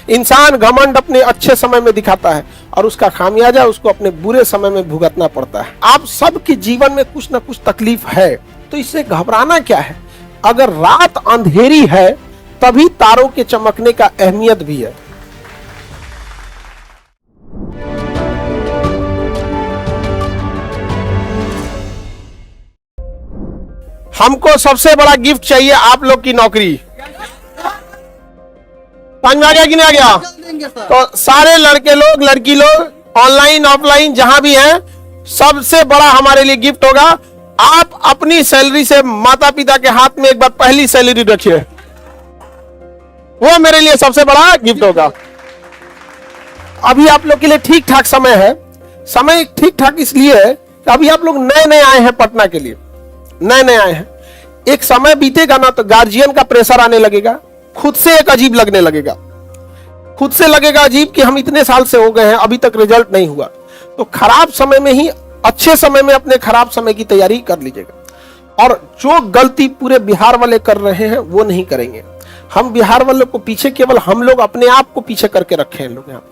इंसान घमंड अपने अच्छे समय में दिखाता है और उसका खामियाजा उसको अपने बुरे समय में भुगतना पड़ता है। आप सबके जीवन में कुछ ना कुछ तकलीफ है, तो इससे घबराना क्या है। अगर रात अंधेरी है तभी तारों के चमकने का अहमियत भी है। हमको सबसे बड़ा गिफ्ट चाहिए आप लोग की नौकरी। समझ में आ गया कि नहीं आ गया? तो सारे लड़के लोग लड़की लोग ऑनलाइन ऑफलाइन जहां भी हैं, सबसे बड़ा हमारे लिए गिफ्ट होगा, आप अपनी सैलरी से माता पिता के हाथ में एक बार पहली सैलरी रखिए, वो मेरे लिए सबसे बड़ा गिफ्ट होगा। अभी आप लोग के लिए ठीक ठाक समय है। समय ठीक ठाक इसलिए है कि अभी आप लोग नए नए आए हैं पटना के लिए, नए नए आए हैं। एक समय बीतेगा ना तो गार्जियन का प्रेशर आने लगेगा, खुद से एक अजीब लगने लगेगा, खुद से लगेगा अजीब कि हम इतने साल से हो गए हैं अभी तक रिजल्ट नहीं हुआ। तो खराब समय में ही अच्छे समय में अपने खराब समय की तैयारी कर लीजिएगा। और जो गलती पूरे बिहार वाले कर रहे हैं वो नहीं करेंगे। हम बिहार वालों को पीछे केवल हम लोग अपने आप को पीछे करके रखे हैं। लोग यहाँ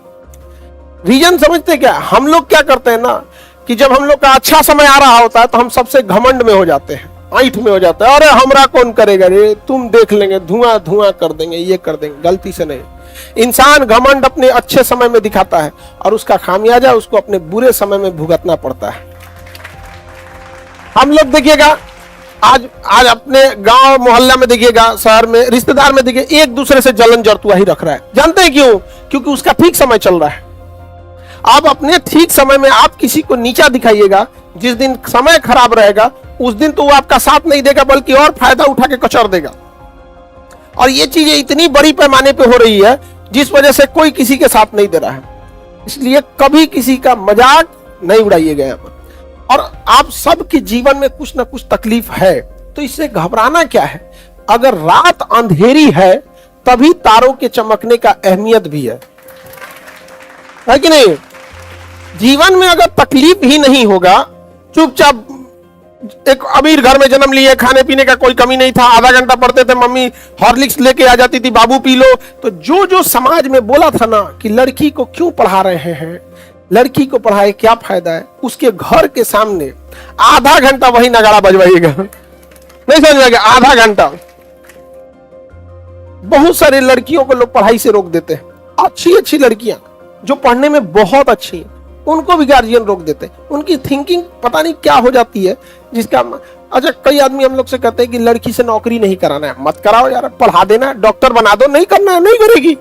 रीजन समझते क्या, हम लोग क्या करते हैं ना कि जब हम लोग का अच्छा समय आ रहा होता है तो हम सबसे घमंड में हो जाते हैं, ऐठ में हो जाता है। अरे हमरा कौन करेगा रे, तुम देख लेंगे, धुआं धुआं कर देंगे, ये कर देंगे। गलती से नहीं। इंसान घमंड अपने अच्छे समय में दिखाता है और उसका खामियाजा उसको अपने बुरे समय में भुगतना पड़ता है। हम लोग देखिएगा आज अपने गांव मोहल्ला में देखिएगा, शहर में, रिश्तेदार में देखिए, एक दूसरे से जलन जरतुआ ही रख रहा है। जानते हैं क्यों? क्योंकि उसका ठीक समय चल रहा है। आप अपने ठीक समय में आप किसी को नीचा दिखाइएगा, जिस दिन समय खराब रहेगा उस दिन तो वो आपका साथ नहीं देगा बल्कि और फायदा उठा के कचर देगा। और ये चीजें इतनी बड़ी पैमाने पे हो रही है जिस वजह से कोई किसी के साथ नहीं दे रहा है। इसलिए कभी किसी का मजाक नहीं उड़ाइएगा यहाँ पर। और आप सबके जीवन में कुछ ना कुछ तकलीफ है, तो इससे घबराना क्या है। अगर रात अंधेरी है तभी तारों के चमकने का अहमियत भी है कि नहीं? जीवन में अगर तकलीफ ही नहीं होगा, चुपचाप एक अमीर घर में जन्म लिए, खाने पीने का कोई कमी नहीं था, आधा घंटा पढ़ते थे, मम्मी हॉर्लिक्स लेके आ जाती थी, बाबू पी लो। तो जो जो समाज में बोला था ना कि लड़की को क्यों पढ़ा रहे हैं, लड़की को पढ़ाए क्या फायदा है, उसके घर के सामने आधा घंटा वही नगाड़ा बजवाइएगा। नहीं समझ में आ गया? आधा घंटा। बहुत सारे लड़कियों को लोग पढ़ाई से रोक देते हैं। अच्छी अच्छी लड़कियां जो पढ़ने में बहुत अच्छी हैं, उनको भी गार्जियन रोक देते हैं। उनकी थिंकिंग पता नहीं क्या हो जाती है जिसका। अच्छा, कई आदमी हम लोग से कहते हैं कि लड़की से नौकरी नहीं कराना है। मत कराओ यार, पढ़ा देना, डॉक्टर बना दो। नहीं करना है, नहीं करेगी।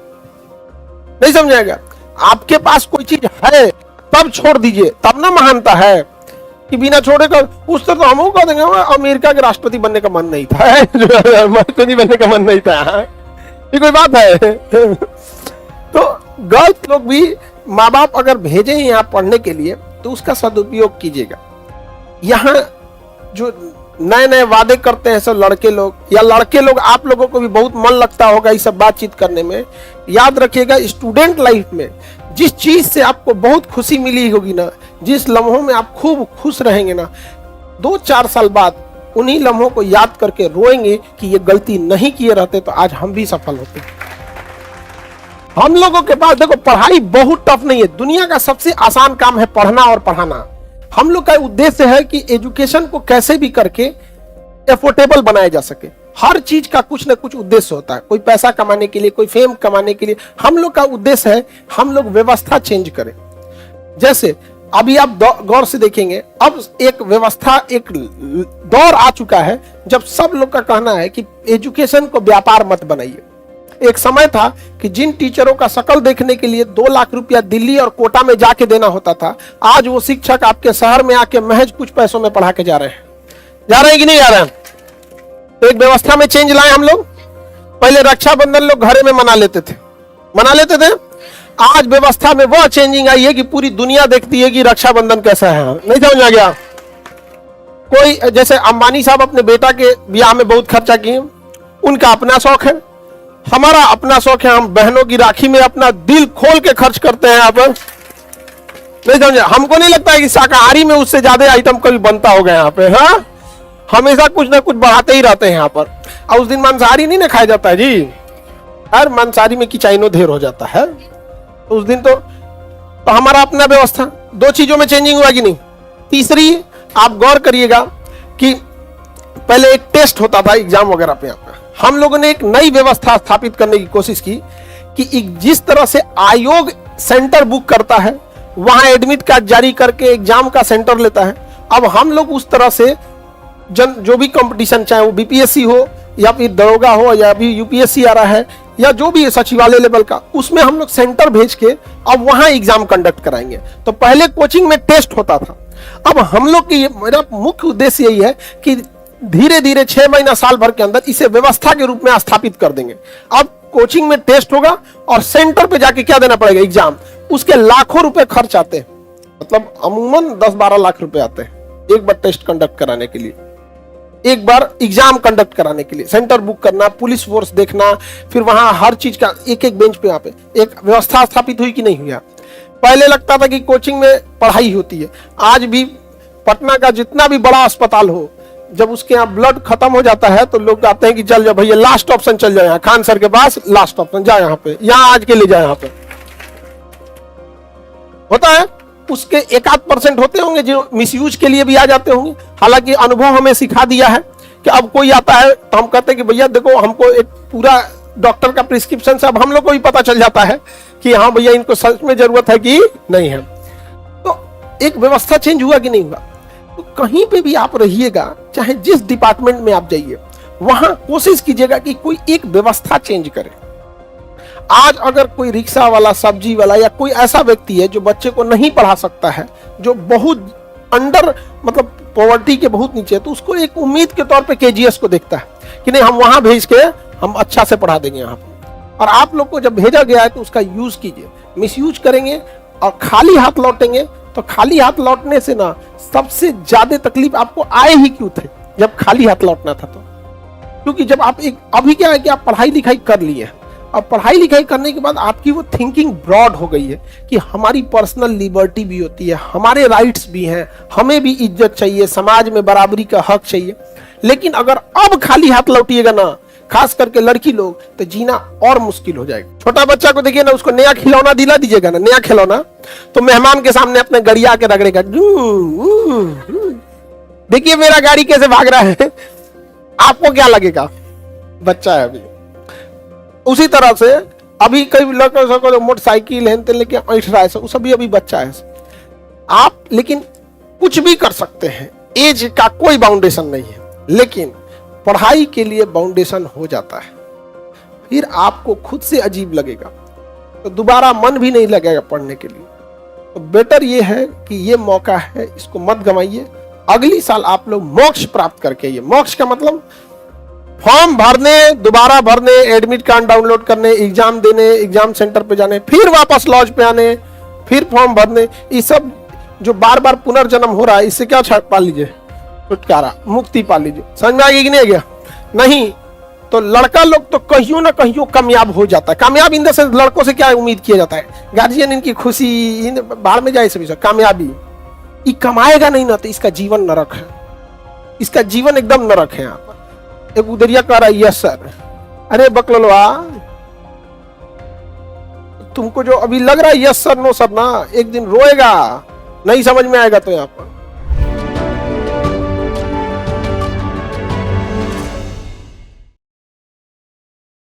नहीं समझाएगा? आपके पास कोई चीज है तब छोड़ दीजिए, तब ना महानता है कि बिना छोड़े कर। उस तरह तो हम कह देंगे अमेरिका के राष्ट्रपति बनने का मन नहीं था, राष्ट्रपति बनने का मन नहीं था। ये कोई बात है? तो गलत लोग भी माँ बाप अगर भेजे यहाँ पढ़ने के लिए तो उसका सदुपयोग कीजिएगा। यहाँ जो नए नए वादे करते हैं सब लड़के लोग, या लड़के लोग, आप लोगों को भी बहुत मन लगता होगा ये सब बातचीत करने में। याद रखिएगा, स्टूडेंट लाइफ में जिस चीज से आपको बहुत खुशी मिली होगी ना, जिस लम्हों में आप खूब खुश रहेंगे ना, 2-4 साल बाद उन्हीं लम्हों को याद करके रोएंगे कि ये गलती नहीं किए रहते तो आज हम भी सफल होते। हम लोगों के पास देखो, पढ़ाई बहुत टफ नहीं है। दुनिया का सबसे आसान काम है पढ़ना और पढ़ाना। हम लोग का उद्देश्य है कि एजुकेशन को कैसे भी करके एफोर्डेबल बनाया जा सके। हर चीज का कुछ ना कुछ उद्देश्य होता है। कोई पैसा कमाने के लिए, कोई फेम कमाने के लिए। हम लोग का उद्देश्य है हम लोग व्यवस्था चेंज करें। जैसे अभी आप गौर से देखेंगे, अब एक व्यवस्था, एक दौर आ चुका है जब सब लोग का कहना है कि एजुकेशन को व्यापार मत बनाइए। एक समय था कि जिन टीचरों का शकल देखने के लिए 2 लाख रुपया दिल्ली और कोटा में जाके देना होता था, आज वो शिक्षक आपके शहर में आके महज कुछ पैसों में पढ़ा के जा रहे हैं कि नहीं जा रहे हैं? तो एक व्यवस्था में चेंज लाए हम लोग। पहले रक्षाबंधन लोग घरे में मना लेते थे। आज व्यवस्था में वो चेंजिंग आई है कि पूरी दुनिया देखती है कि रक्षाबंधन कैसा है। नहीं समझ आ गया? कोई जैसे अंबानी साहब अपने बेटा के ब्याह में बहुत खर्चा किए, उनका अपना शौक है, हमारा अपना शौक है। हम बहनों की राखी में अपना दिल खोल के खर्च करते हैं यहाँ पर। नहीं समझे? हमको नहीं लगता है कि शाकाहारी में उससे ज्यादा आइटम कभी बनता होगा यहाँ पे। हाँ, हमेशा कुछ ना कुछ बढ़ाते ही रहते हैं यहाँ पर। और उस दिन मांसाहारी नहीं ना खाया जाता है जी। हर मांसाहारी में किचाइनो ढेर हो जाता है, तो उस दिन तो हमारा अपना व्यवस्था, दो चीजों में चेंजिंग हुआ कि नहीं। तीसरी, आप गौर करिएगा कि पहले एक टेस्ट होता था एग्जाम वगैरह पे, हम लोगों ने एक नई व्यवस्था स्थापित करने की कोशिश की कि जिस तरह से आयोग सेंटर बुक करता है, वहां एडमिट कार्ड जारी करके एग्जाम का सेंटर लेता है, अब हम लोग उस तरह से जो भी कंपटीशन, चाहे वो बीपीएससी हो या फिर दरोगा हो या अभी यूपीएससी आ रहा है या जो भी सचिवालय लेवल का, उसमें हम लोग सेंटर भेज के अब वहां एग्जाम कंडक्ट कराएंगे। तो पहले कोचिंग में टेस्ट होता था, अब हम लोग की मेरा मुख्य उद्देश्य यही है कि धीरे धीरे 6 महीना साल भर के अंदर इसे व्यवस्था के रूप में स्थापित कर देंगे। अब कोचिंग में टेस्ट होगा और सेंटर पे जाके क्या देना पड़ेगा, एग्जाम, उसके लाखों रुपए खर्च आते हैं, मतलब अमूमन 10-12 लाख रुपए आते हैं एक बार टेस्ट कंडक्ट कराने के लिए, एक बार एग्जाम कंडक्ट कराने के लिए, सेंटर बुक करना, पुलिस फोर्स देखना, फिर वहां हर चीज का एक एक बेंच पे, यहाँ पे एक व्यवस्था स्थापित हुई कि नहीं हुआ। पहले लगता था कि कोचिंग में पढ़ाई होती है, आज भी पटना का जितना भी बड़ा अस्पताल हो, जब उसके यहाँ ब्लड खत्म हो जाता है तो लोग कहते हैं कि चल जाओ भैया, लास्ट ऑप्शन चल जाओ यहाँ खान सर के पास, लास्ट ऑप्शन जा यहाँ पे, यहाँ आज के ले जाए, यहाँ पे होता है। उसके 1-8% होते होंगे जो मिसयूज के लिए भी आ जाते होंगे। हालांकि अनुभव हमें सिखा दिया है कि अब कोई आता है तो हम कहते हैं कि भैया देखो, हमको एक पूरा डॉक्टर का प्रिस्क्रिप्शन से अब हम लोग को भी पता चल जाता है कि हाँ भैया इनको सच में जरूरत है कि नहीं है। तो एक व्यवस्था चेंज हुआ कि नहीं हुआ। तो कहीं पे भी आप रहिएगा, चाहे जिस डिपार्टमेंट में आप जाइए, वहां कोशिश कीजिएगा कि कोई एक व्यवस्था चेंज करे। आज अगर कोई रिक्शा वाला, सब्जी वाला या कोई ऐसा व्यक्ति है जो बच्चे को नहीं पढ़ा सकता है, जो बहुत अंडर मतलब पॉवर्टी के बहुत नीचे है, तो उसको एक उम्मीद के तौर पे केजीएस को देखता है कि नहीं हम वहां भेज के हम अच्छा से पढ़ा देंगे यहाँ पर। और आप लोग को जब भेजा गया है तो उसका यूज कीजिए। मिसयूज करेंगे और खाली हाथ लौटेंगे तो खाली हाथ लौटने से ना सबसे ज्यादा तकलीफ आपको आए ही क्यों थे जब खाली हाथ लौटना था। तो क्योंकि जब आप एक अभी क्या है कि आप पढ़ाई लिखाई कर लिए, और पढ़ाई लिखाई करने के बाद आपकी वो थिंकिंग ब्रॉड हो गई है कि हमारी पर्सनल लिबर्टी भी होती है, हमारे राइट्स भी हैं, हमें भी इज्जत चाहिए, समाज में बराबरी का हक चाहिए। लेकिन अगर अब खाली हाथ लौटिएगा ना, खास करके लड़की लोग, तो जीना और मुश्किल हो जाएगा। छोटा बच्चा को देखिए ना, उसको नया खिलौना दिला दीजिएगा ना, नया खिलौना, तो मेहमान के सामने अपने गड़िया के रगड़ेगा, देखिए मेरा गाड़ी कैसे भाग रहा है, आपको क्या लगेगा, बच्चा है अभी। उसी तरह से अभी कई लड़कों मोटरसाइकिल है लेके ऐठ रहा है, वो सभी अभी बच्चा है आप। लेकिन कुछ भी कर सकते हैं, एज का कोई बाउंडेशन नहीं है, लेकिन पढ़ाई के लिए बाउंडेशन हो जाता है, फिर आपको खुद से अजीब लगेगा, तो दोबारा मन भी नहीं लगेगा पढ़ने के लिए। तो बेटर ये है कि ये मौका है, इसको मत गंवाइए। अगली साल आप लोग मोक्ष प्राप्त करके आइए। मोक्ष का मतलब फॉर्म भरने, दोबारा भरने, एडमिट कार्ड डाउनलोड करने, एग्जाम देने, एग्जाम सेंटर पे जाने, फिर वापस लॉज पे आने, फिर फॉर्म भरने, ये सब जो बार बार पुनर्जन्म हो रहा है, इससे क्या पा लीजिए, छुटकारा, मुक्ति पा लीजिए। समझ में आ गया कि नहीं गया? नहीं तो लड़का लोग तो कहियो ना कहियो कामयाब हो जाता है। कामयाब इन द सेंस लड़कों से क्या उम्मीद किया जाता है, गार्जियन इनकी खुशी, बाहर में जाए सभी कामयाबी, ये कमाएगा नहीं ना तो इसका जीवन नरक है, इसका जीवन एकदम नरक है। यहाँ पर एक उदरिया कह रहा है यस सर, अरे बकलवा तुमको जो अभी लग रहा है यस सर नो सर ना, एक दिन रोएगा, नहीं समझ में आएगा तो यहाँ पर